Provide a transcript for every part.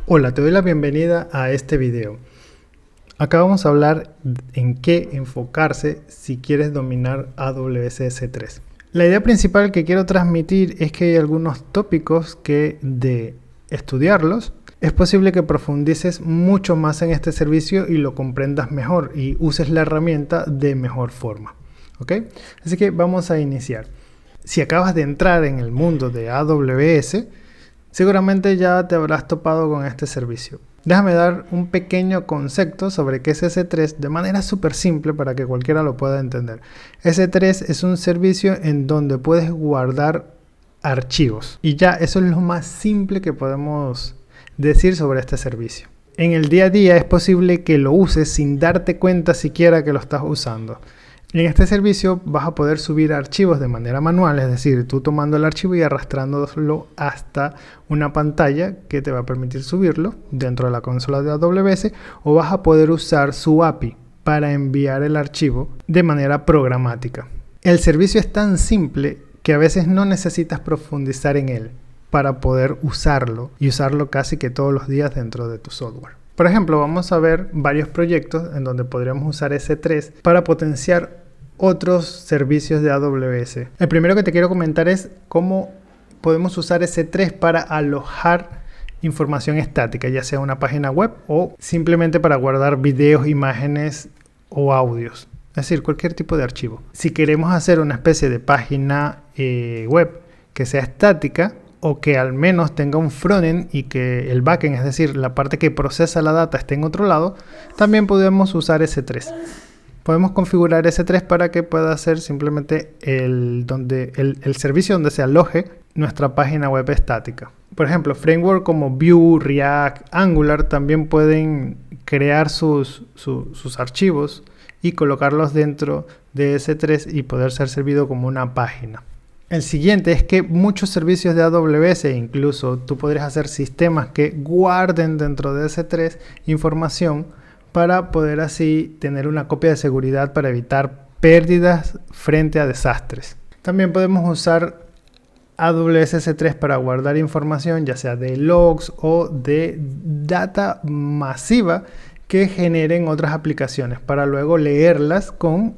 Hola, te doy la bienvenida a este video. Acá vamos a hablar en qué enfocarse si quieres dominar AWS S3. La idea principal que quiero transmitir es que hay algunos tópicos que de estudiarlos es posible que profundices mucho más en este servicio y lo comprendas mejor y uses la herramienta de mejor forma. ¿Ok? Así que vamos a iniciar. Si acabas de entrar en el mundo de AWS, seguramente ya te habrás topado con este servicio. Déjame dar un pequeño concepto sobre qué es S3 de manera súper simple para que cualquiera lo pueda entender. S3 es un servicio en donde puedes guardar archivos. Y ya, eso es lo más simple que podemos decir sobre este servicio. En el día a día es posible que lo uses sin darte cuenta siquiera que lo estás usando. En este servicio vas a poder subir archivos de manera manual, es decir, tú tomando el archivo y arrastrándolo hasta una pantalla que te va a permitir subirlo dentro de la consola de AWS, o vas a poder usar su API para enviar el archivo de manera programática. El servicio es tan simple que a veces no necesitas profundizar en él para poder usarlo y usarlo casi que todos los días dentro de tu software. Por ejemplo, vamos a ver varios proyectos en donde podríamos usar S3 para potenciar otros servicios de AWS. El primero que te quiero comentar es cómo podemos usar S3 para alojar información estática, ya sea una página web o simplemente para guardar videos, imágenes o audios. Es decir, cualquier tipo de archivo. Si queremos hacer una especie de página web que sea estática o que al menos tenga un frontend y que el backend, es decir, la parte que procesa la data esté en otro lado, también podemos usar S3. Podemos configurar S3 para que pueda ser simplemente el servicio donde se aloje nuestra página web estática. Por ejemplo, frameworks como Vue, React, Angular también pueden crear sus archivos y colocarlos dentro de S3 y poder ser servido como una página. El siguiente es que muchos servicios de AWS, incluso tú podrías hacer sistemas que guarden dentro de S3 información para poder así tener una copia de seguridad para evitar pérdidas frente a desastres. También podemos usar AWS S3 para guardar información, ya sea de logs o de data masiva que generen otras aplicaciones, para luego leerlas con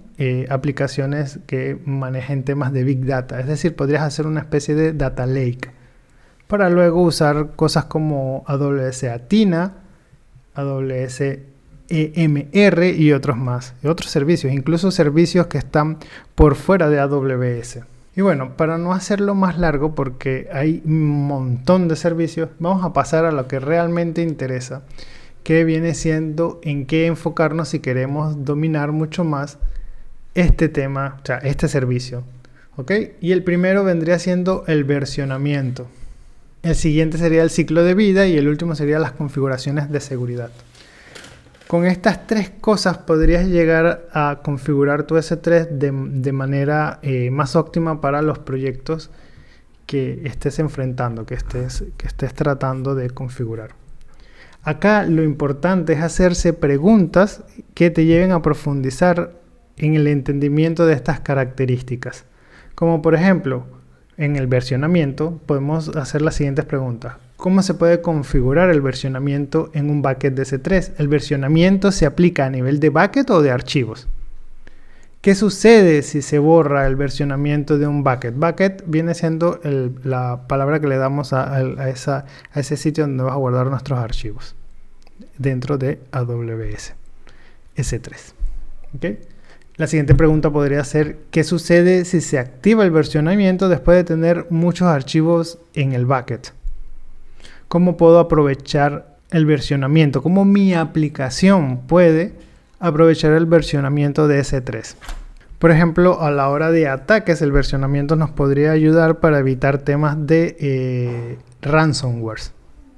aplicaciones que manejen temas de Big Data. Es decir, podrías hacer una especie de Data Lake para luego usar cosas como AWS Athena, AWS EMR y otros más, y otros servicios, incluso servicios que están por fuera de AWS. Y bueno, para no hacerlo más largo, porque hay un montón de servicios, vamos a pasar a lo que realmente interesa, que viene siendo en qué enfocarnos si queremos dominar mucho más este tema, o sea, este servicio. ¿Ok? Y el primero vendría siendo el versionamiento. El siguiente sería el ciclo de vida y el último sería las configuraciones de seguridad. Con estas tres cosas podrías llegar a configurar tu S3 de manera más óptima para los proyectos que estés enfrentando, que estés tratando de configurar. Acá lo importante es hacerse preguntas que te lleven a profundizar en el entendimiento de estas características. Como por ejemplo, en el versionamiento podemos hacer las siguientes preguntas. ¿Cómo se puede configurar el versionamiento en un bucket de S3? ¿El versionamiento se aplica a nivel de bucket o de archivos? ¿Qué sucede si se borra el versionamiento de un bucket? Bucket viene siendo la palabra que le damos a ese sitio donde vas a guardar nuestros archivos dentro de AWS S3. ¿Okay? La siguiente pregunta podría ser: ¿qué sucede si se activa el versionamiento después de tener muchos archivos en el bucket? ¿Cómo puedo aprovechar el versionamiento? ¿Cómo mi aplicación puede aprovechar el versionamiento de S3? Por ejemplo, a la hora de ataques, el versionamiento nos podría ayudar para evitar temas de ransomware.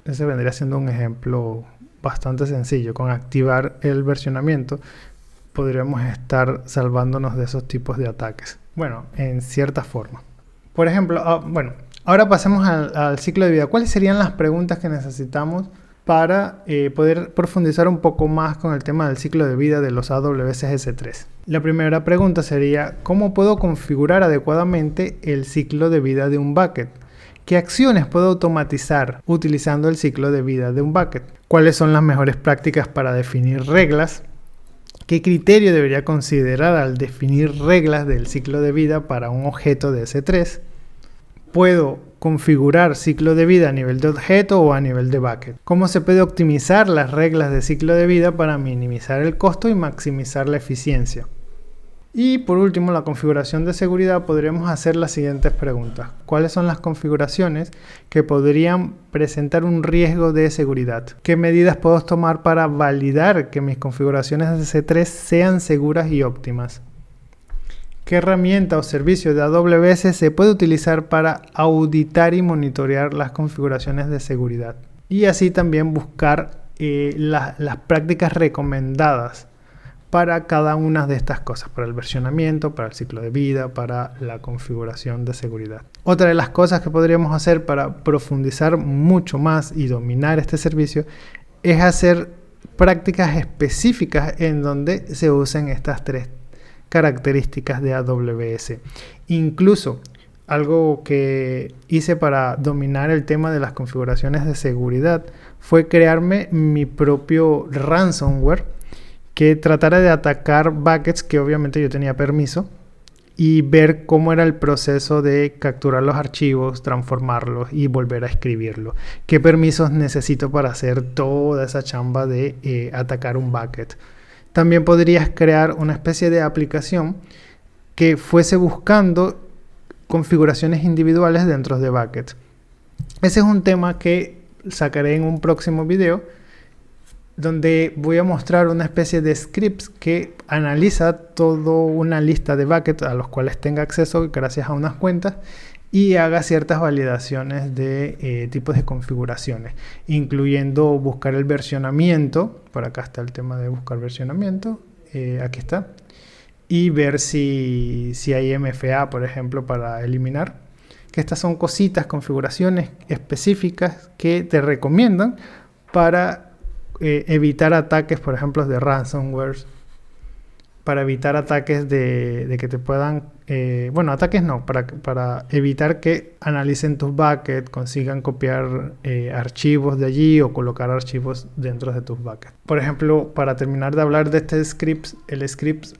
Ese vendría siendo un ejemplo bastante sencillo. Con activar el versionamiento podríamos estar salvándonos de esos tipos de ataques. Bueno, en cierta forma. Por ejemplo, ahora pasemos al ciclo de vida. ¿Cuáles serían las preguntas que necesitamos para poder profundizar un poco más con el tema del ciclo de vida de los AWS S3? La primera pregunta sería: ¿cómo puedo configurar adecuadamente el ciclo de vida de un bucket? ¿Qué acciones puedo automatizar utilizando el ciclo de vida de un bucket? ¿Cuáles son las mejores prácticas para definir reglas? ¿Qué criterio debería considerar al definir reglas del ciclo de vida para un objeto de S3? ¿Puedo configurar ciclo de vida a nivel de objeto o a nivel de bucket? ¿Cómo se puede optimizar las reglas de ciclo de vida para minimizar el costo y maximizar la eficiencia? Y por último, la configuración de seguridad, podríamos hacer las siguientes preguntas. ¿Cuáles son las configuraciones que podrían presentar un riesgo de seguridad? ¿Qué medidas puedo tomar para validar que mis configuraciones de S3 sean seguras y óptimas? ¿Qué herramienta o servicio de AWS se puede utilizar para auditar y monitorear las configuraciones de seguridad? Y así también buscar las prácticas recomendadas para cada una de estas cosas, para el versionamiento, para el ciclo de vida, para la configuración de seguridad. Otra de las cosas que podríamos hacer para profundizar mucho más y dominar este servicio es hacer prácticas específicas en donde se usen estas tres características de AWS. Incluso algo que hice para dominar el tema de las configuraciones de seguridad fue crearme mi propio ransomware que tratara de atacar buckets que obviamente yo tenía permiso y ver cómo era el proceso de capturar los archivos, transformarlos y volver a escribirlos. ¿Qué permisos necesito para hacer toda esa chamba de atacar un bucket? También podrías crear una especie de aplicación que fuese buscando configuraciones individuales dentro de buckets. Ese es un tema que sacaré en un próximo video, donde voy a mostrar una especie de scripts que analiza toda una lista de buckets a los cuales tenga acceso gracias a unas cuentas y haga ciertas validaciones de tipos de configuraciones, incluyendo buscar el versionamiento. Por acá está el tema de buscar versionamiento, aquí está, y ver si hay MFA, por ejemplo, para eliminar. Que estas son cositas, configuraciones específicas que te recomiendan para evitar ataques, por ejemplo, de ransomware, para evitar ataques de que te puedan, ataques no, para evitar que analicen tus buckets, consigan copiar archivos de allí o colocar archivos dentro de tus buckets. Por ejemplo, para terminar de hablar de este script, el script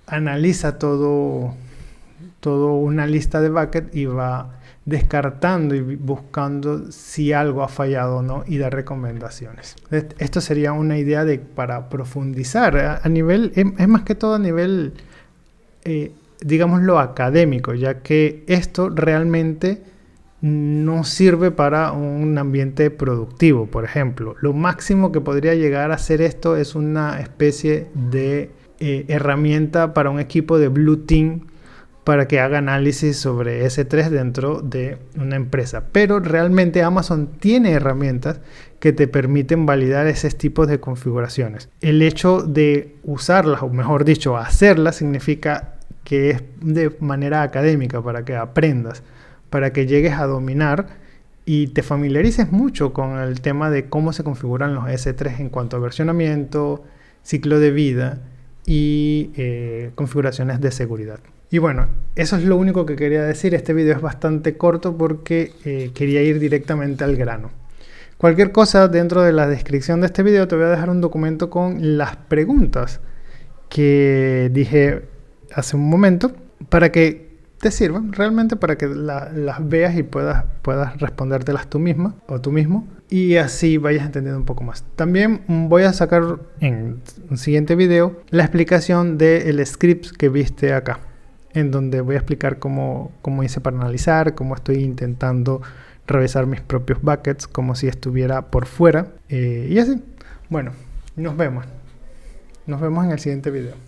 analiza todo una lista de buckets y va descartando y buscando si algo ha fallado o no y da recomendaciones. Esto sería una idea para profundizar a nivel, es más que todo a nivel, digámoslo, académico, ya que esto realmente no sirve para un ambiente productivo. Por ejemplo, lo máximo que podría llegar a hacer esto es una especie de herramienta para un equipo de Blue Team para que haga análisis sobre S3 dentro de una empresa. Pero realmente Amazon tiene herramientas que te permiten validar esos tipos de configuraciones. El hecho de usarlas, o mejor dicho, hacerlas, significa que es de manera académica, para que aprendas, para que llegues a dominar y te familiarices mucho con el tema de cómo se configuran los S3 en cuanto a versionamiento, ciclo de vida y configuraciones de seguridad. Y bueno, eso es lo único que quería decir. Este video es bastante corto porque quería ir directamente al grano. Cualquier cosa, dentro de la descripción de este video te voy a dejar un documento con las preguntas que dije hace un momento, para que te sirvan realmente, para que las veas y puedas respondértelas tú misma o tú mismo, y así vayas entendiendo un poco más. También voy a sacar en un siguiente video la explicación del script que viste acá, en donde voy a explicar cómo hice para analizar, cómo estoy intentando revisar mis propios buckets como si estuviera por fuera, y así. Bueno, nos vemos en el siguiente video.